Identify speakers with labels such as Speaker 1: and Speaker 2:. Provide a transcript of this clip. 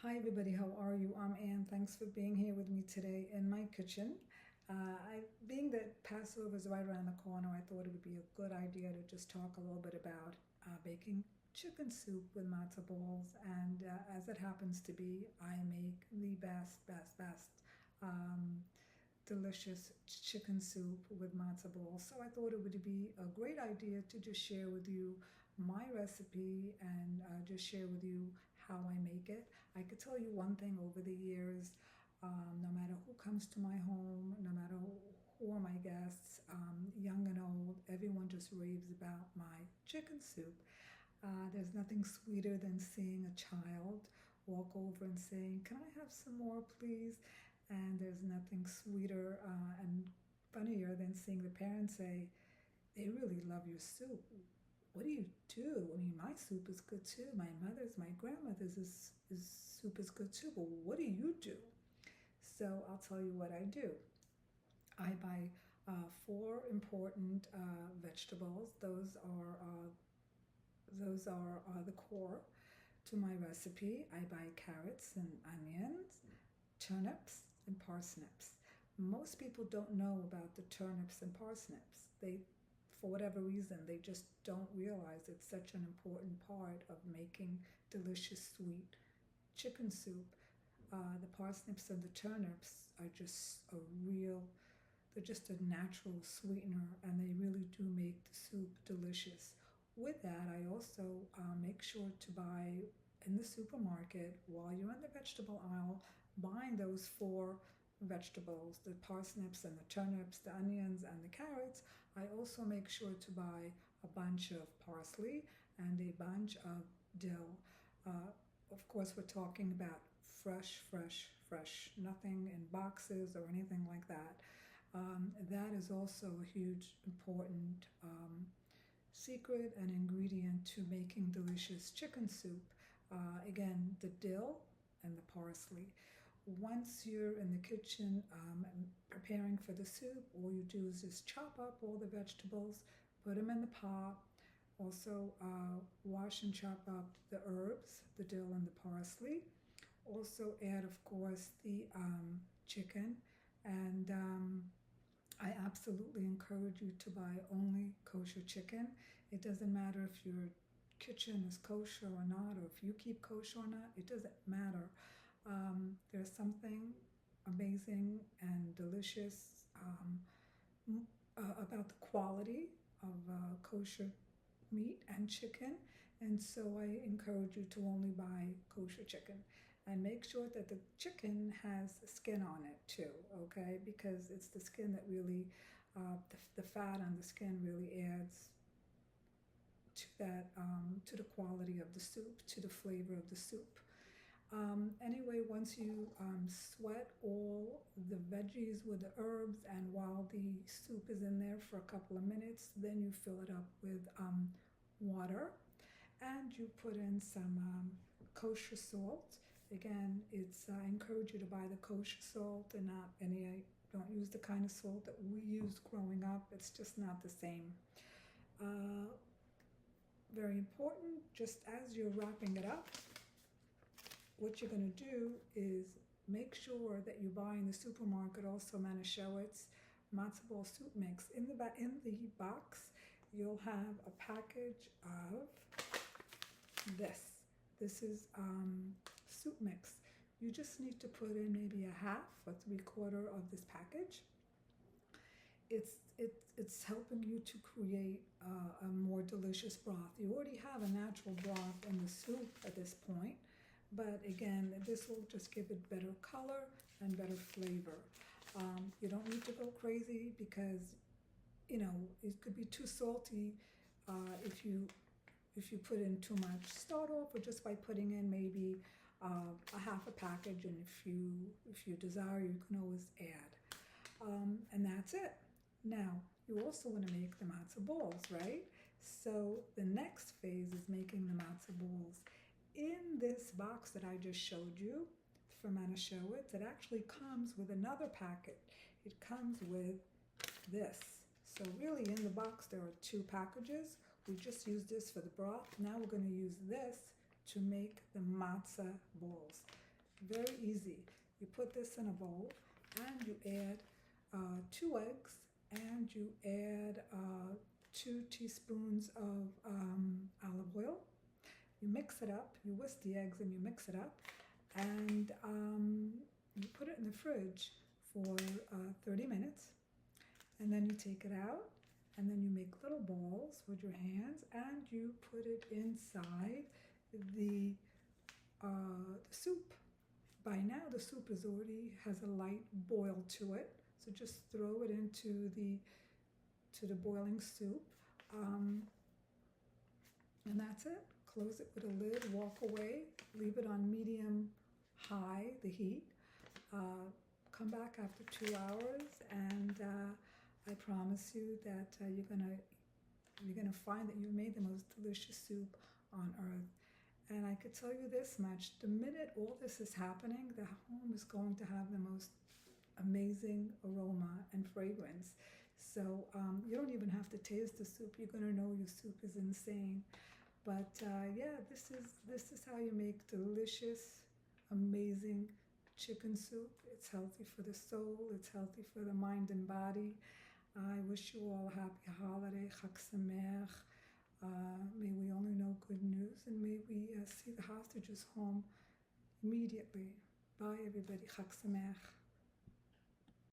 Speaker 1: Hi everybody, how are you? I'm Ann. Thanks for being here with me today in my kitchen. Being that Passover is right around the corner, I thought it would be a good idea to just talk a little bit about baking chicken soup with matzo balls. And as it happens to be, I make the best um, delicious chicken soup with matzo balls. So I thought it would be a great idea to just share with you my recipe and just share with you how I make it. I could tell you one thing over the years, no matter who comes to my home, no matter who are my guests, young and old, everyone just raves about my chicken soup. There's nothing sweeter than seeing a child walk over and saying, "Can I have some more, please?" And there's nothing sweeter and funnier than seeing the parents say, "They really love your soup. What do you do? I mean, my soup is good too. My mother's, my grandmother's soup is good too. But what do you do?" So I'll tell you what I do. I buy four important vegetables. Those are the core to my recipe. I buy carrots and onions, turnips and parsnips. Most people don't know about the turnips and parsnips. For whatever reason, they just don't realize it's such an important part of making delicious sweet chicken soup. The parsnips and the turnips are just they're just a natural sweetener and they really do make the soup delicious. With that, I also make sure to buy in the supermarket while you're in the vegetable aisle, buying those four vegetables, the parsnips and the turnips, the onions and the carrots. I also make sure to buy a bunch of parsley and a bunch of dill. Of course, we're talking about fresh, nothing in boxes or anything like that. That is also a huge, important secret and ingredient to making delicious chicken soup. Again, the dill and the parsley. Once you're in the kitchen preparing for the soup, all you do is just chop up all the vegetables, put them in the pot. Also, wash and chop up the herbs, the dill and the parsley. Also, add, of course, the chicken. And I absolutely encourage you to buy only kosher chicken. It doesn't matter if your kitchen is kosher or not, or if you keep kosher or not, it doesn't matter. There's something amazing and delicious about the quality of kosher meat and chicken, and so I encourage you to only buy kosher chicken. And make sure that the chicken has skin on it too, okay? Because it's the skin that really, the fat on the skin really adds to to the quality of the soup, to the flavor of the soup. Anyway, once you sweat all the veggies with the herbs, and while the soup is in there for a couple of minutes, then you fill it up with water and you put in some kosher salt. Again, I encourage you to buy the kosher salt and not any. I don't use the kind of salt that we used growing up. It's just not the same. Uh, Very important, just as you're wrapping it up, what you're going to do is make sure that you buy in the supermarket also Manischewitz matzo ball soup mix. In the box, you'll have a package of this. This is soup mix. You just need to put in maybe a half or 3/4 of this package. It's helping you to create a more delicious broth. You already have a natural broth in the soup at this point, but again, this will just give it better color and better flavor. You don't need to go crazy because it could be too salty if you put in too much. Start off with just by putting in maybe a half a package, and if you desire, you can always add. And that's it. Now, you also want to make the matzo balls, right? So the next phase is making the matzo balls. In this box that I just showed you for Manischewitz, it actually comes with another packet. It comes with this. So really in the box there are two packages. We just used this for the broth. Now we're going to use this to make the matzah balls. Very easy. You put this in a bowl and you add 2 eggs and you add 2 teaspoons of olive oil. You mix it up, you whisk the eggs and you mix it up, and you put it in the fridge for 30 minutes, and then you take it out, and then you make little balls with your hands, and you put it inside the soup. By now the soup has a light boil to it, so just throw it into the boiling soup, and that's it. Close it with a lid, walk away, leave it on medium high, the heat. Come back after 2 hours, and I promise you that you're gonna find that you made the most delicious soup on earth. And I could tell you this much: the minute all this is happening, the home is going to have the most amazing aroma and fragrance. So you don't even have to taste the soup. You're gonna know your soup is insane. But yeah, this is how you make delicious, amazing chicken soup. It's healthy for the soul. It's healthy for the mind and body. I wish you all a happy holiday, Chag Sameach. May we only know good news, and may we see the hostages home immediately. Bye, everybody. Chag Sameach.